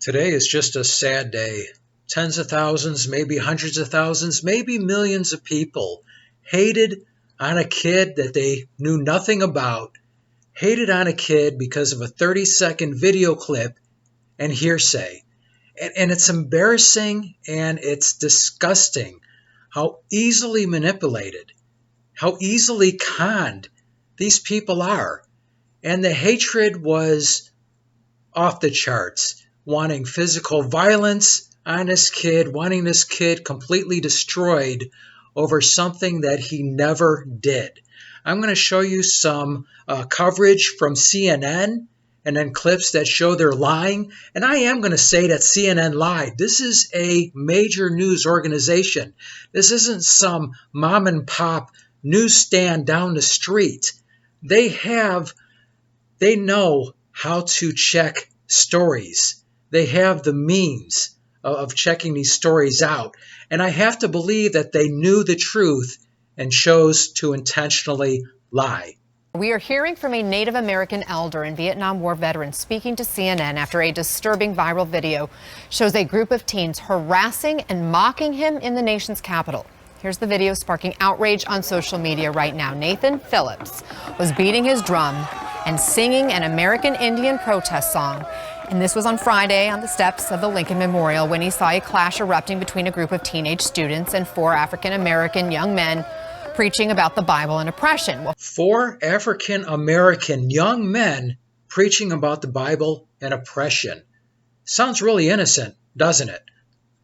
Today is just a sad day. Tens of thousands, maybe hundreds of thousands, maybe millions of people hated on a kid that they knew nothing about, hated on a kid because of a 30-second video clip and hearsay. And it's embarrassing and it's disgusting how easily manipulated, how easily conned these people are. And the hatred was off the charts. Wanting physical violence on this kid, wanting this kid completely destroyed over something that he never did. I'm going to show you some coverage from CNN and then clips that show they're lying. And I am going to say that CNN lied. This is a major news organization. This isn't some mom and pop newsstand down the street. They know how to check stories. They have the means of checking these stories out. And I have to believe that they knew the truth and chose to intentionally lie. We are hearing from a Native American elder and Vietnam War veteran speaking to CNN after a disturbing viral video shows a group of teens harassing and mocking him in the nation's capital. Here's the video sparking outrage on social media right now. Nathan Phillips was beating his drum and singing an American Indian protest song. And this was on Friday on the steps of the Lincoln Memorial when he saw a clash erupting between a group of teenage students and 4 African-American young men preaching about the Bible and oppression. 4 African-American young men preaching about the Bible and oppression. Sounds really innocent, doesn't it?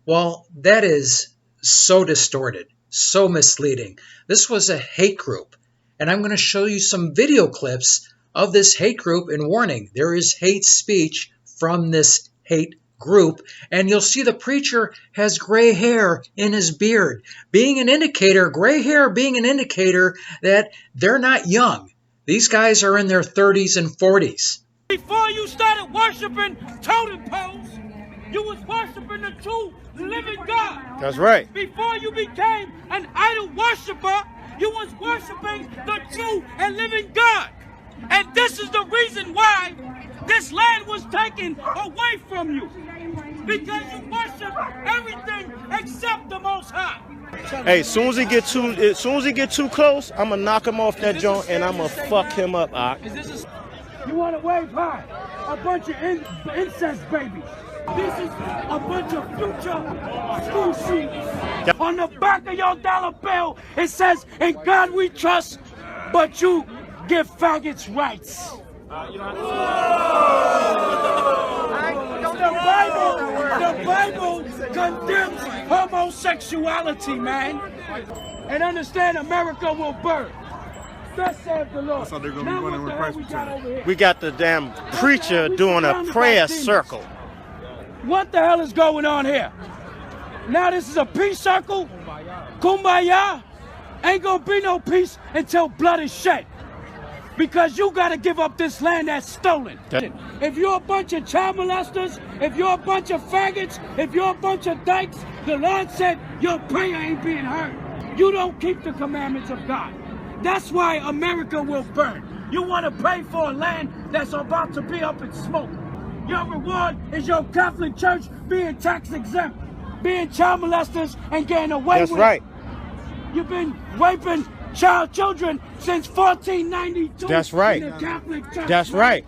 Well, that is so distorted, so misleading. This was a hate group, and I'm going to show you some video clips of this hate group and warning. There is hate speech from this hate group, and you'll see the preacher has gray hair in his beard, being an indicator, gray hair being an indicator that they're not young. These guys are in their 30s and 40s. Before you started worshiping totem poles, you was worshiping the true living God. That's right. Before you became an idol worshiper, you was worshiping the true and living God. And this is the reason why this land was taken away from you. Because you worship everything except the Most High. Hey, as soon as he get too close, I'ma knock him off that joint and I'ma fuck him up. You want to wave high? A bunch of incest babies. This is a bunch of future school shooters. Yep. On the back of your dollar bill, it says, "In God we trust," but you give faggots rights. The Bible condemns homosexuality, man. And understand, America will burn. Thus saith the Lord. So they're gonna be running with Christ. We got the damn preacher doing a prayer circle. What the hell is going on here? Now this is a peace circle? Kumbaya? Ain't gonna be no peace until blood is shed. Because you gotta give up this land that's stolen. Okay. If you're a bunch of child molesters, if you're a bunch of faggots, if you're a bunch of dykes, the Lord said your prayer ain't being heard. You don't keep the commandments of God. That's why America will burn. You wanna pray for a land that's about to be up in smoke. Your reward is your Catholic Church being tax exempt, being child molesters and getting away with it. That's right. You've been raping children since 1492. That's right. In the Catholic Church. That's right.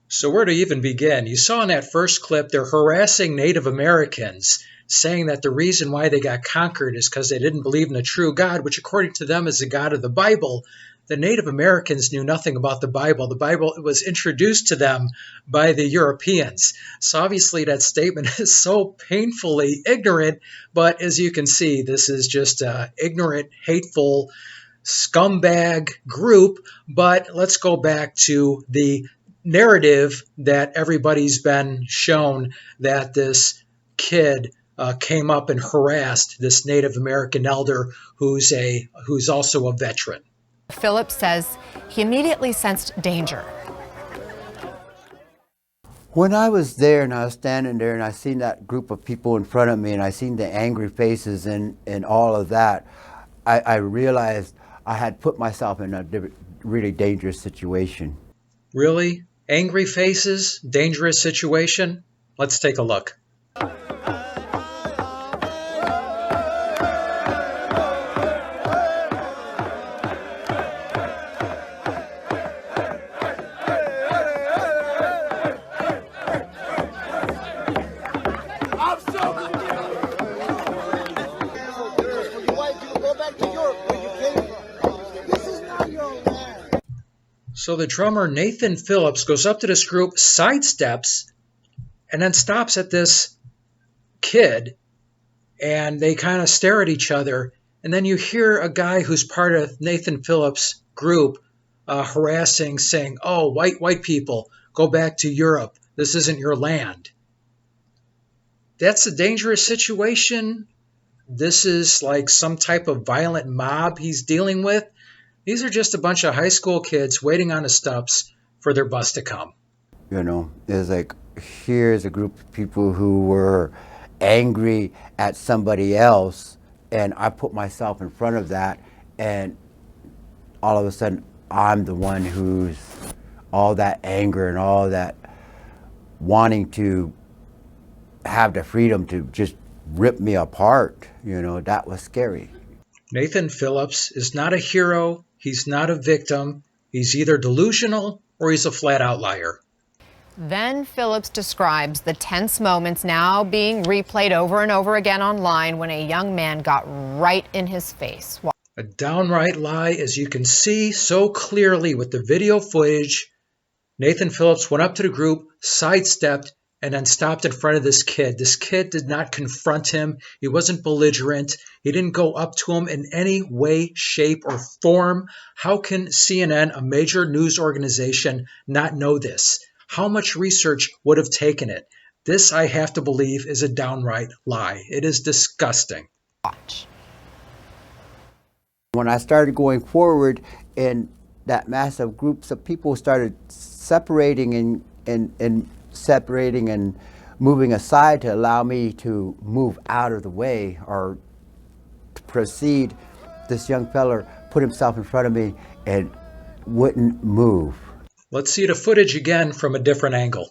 So where to even begin? You saw in that first clip, they're harassing Native Americans, saying that the reason why they got conquered is because they didn't believe in the true God, which according to them is the God of the Bible. The Native Americans knew nothing about the Bible. The Bible was introduced to them by the Europeans. So obviously that statement is so painfully ignorant, but as you can see, this is just an ignorant, hateful, scumbag group. But let's go back to the narrative that everybody's been shown, that this kid came up and harassed this Native American elder who's also a veteran. Phillips says he immediately sensed danger. When I was there and I was standing there and I seen that group of people in front of me and I seen the angry faces and all of that, I realized I had put myself in a really dangerous situation. Really? Angry faces? Dangerous situation? Let's take a look. So the drummer, Nathan Phillips, goes up to this group, sidesteps, and then stops at this kid, and they kind of stare at each other. And then you hear a guy who's part of Nathan Phillips' group harassing, saying, "Oh, white people, go back to Europe. This isn't your land." That's a dangerous situation. This is like some type of violent mob he's dealing with. These are just a bunch of high school kids waiting on the steps for their bus to come. You know, it's like, here's a group of people who were angry at somebody else, and I put myself in front of that, and all of a sudden I'm the one who's all that anger and all that wanting to have the freedom to just rip me apart. You know, that was scary. Nathan Phillips is not a hero. He's not a victim. He's either delusional or he's a flat out liar. Then Phillips describes the tense moments now being replayed over and over again online when a young man got right in his face. A downright lie, as you can see so clearly with the video footage. Nathan Phillips went up to the group, sidestepped, and then stopped in front of this kid. This kid did not confront him. He wasn't belligerent. He didn't go up to him in any way, shape, or form. How can CNN, a major news organization, not know this? How much research would have taken it? This, I have to believe, is a downright lie. It is disgusting. Watch. When I started going forward and that massive groups of people started separating and moving aside to allow me to move out of the way or to proceed, this young fella put himself in front of me and wouldn't move. Let's see the footage again from a different angle.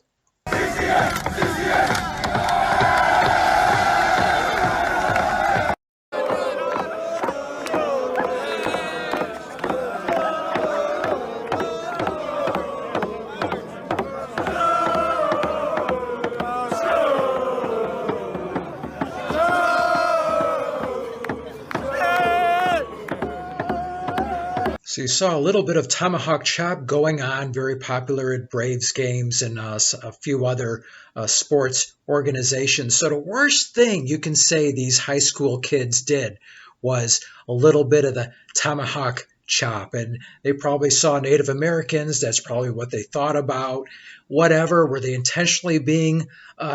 So you saw a little bit of tomahawk chop going on, very popular at Braves games and a few other sports organizations. So the worst thing you can say these high school kids did was a little bit of the tomahawk chop. And they probably saw Native Americans. That's probably what they thought about. Whatever, were they intentionally being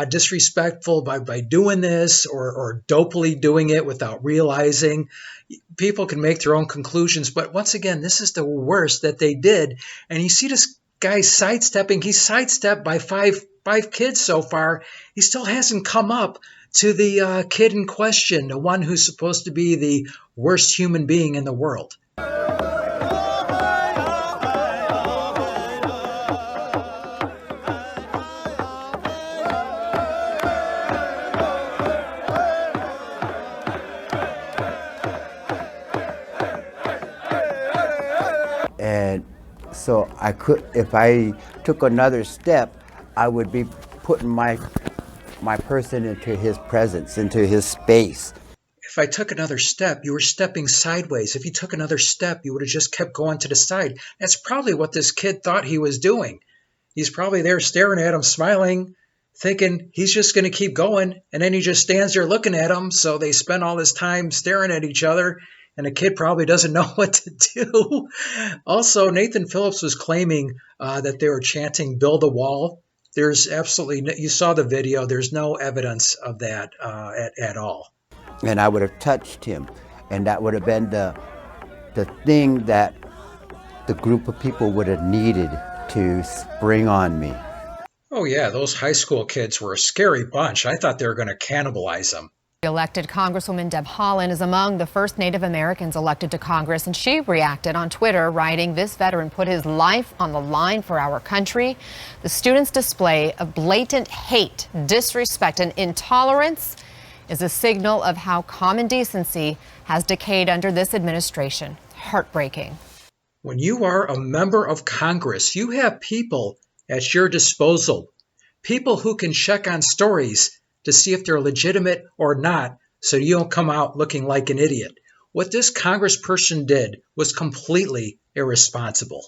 disrespectful by doing this or dopely doing it without realizing? People can make their own conclusions, but once again, this is the worst that they did. And you see this guy sidestepping. He's sidestepped by five kids so far. He still hasn't come up to the kid in question, the one who's supposed to be the worst human being in the world. And so I could, if I took another step, I would be putting my person into his presence, into his space. If I took another step, you were stepping sideways. If you took another step, you would have just kept going to the side. That's probably what this kid thought he was doing. He's probably there staring at him, smiling, thinking he's just going to keep going. And then he just stands there looking at him. So they spend all this time staring at each other. And the kid probably doesn't know what to do. Also, Nathan Phillips was claiming that they were chanting, "Build a wall." There's absolutely no, you saw the video, there's no evidence of that at all. And I would have touched him, and that would have been the thing that the group of people would have needed to spring on me. Oh yeah, those high school kids were a scary bunch. I thought they were going to cannibalize them. Elected Congresswoman Deb Haaland is among the first Native Americans elected to Congress, and she reacted on Twitter, writing, "This veteran put his life on the line for our country. The students' display of blatant hate, disrespect, and intolerance is a signal of how common decency has decayed under this administration. Heartbreaking." When you are a member of Congress, you have people at your disposal, people who can check on stories to see if they're legitimate or not, so you don't come out looking like an idiot. What this congressperson did was completely irresponsible.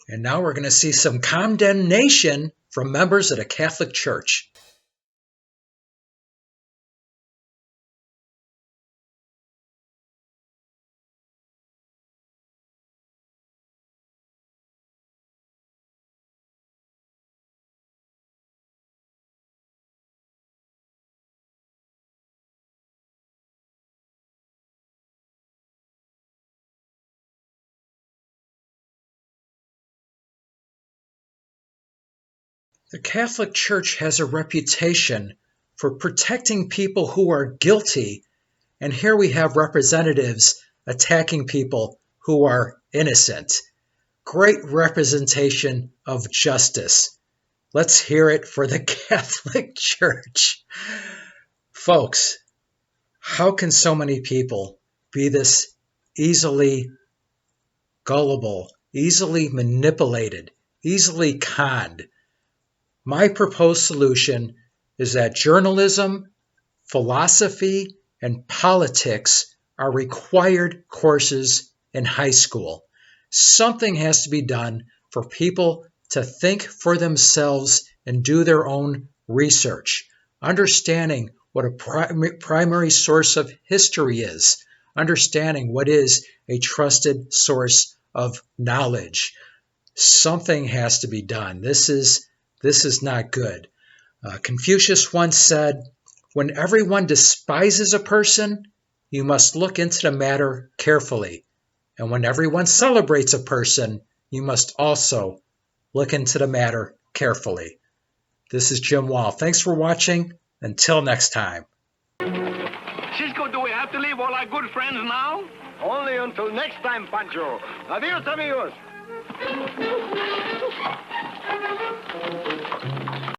And now we're going to see some condemnation from members of the Catholic Church. The Catholic Church has a reputation for protecting people who are guilty, and here we have representatives attacking people who are innocent. Great representation of justice. Let's hear it for the Catholic Church. Folks, how can so many people be this easily gullible, easily manipulated, easily conned? My proposed solution is that journalism, philosophy, and politics are required courses in high school. Something has to be done for people to think for themselves and do their own research, understanding what a primary source of history is, understanding what is a trusted source of knowledge. Something has to be done. This is not good. Confucius once said, "When everyone despises a person, you must look into the matter carefully. And when everyone celebrates a person, you must also look into the matter carefully." This is Jim Wall. Thanks for watching. Until next time. Cisco, do we have to leave all our good friends now? Only until next time, Pancho. Adios, amigos.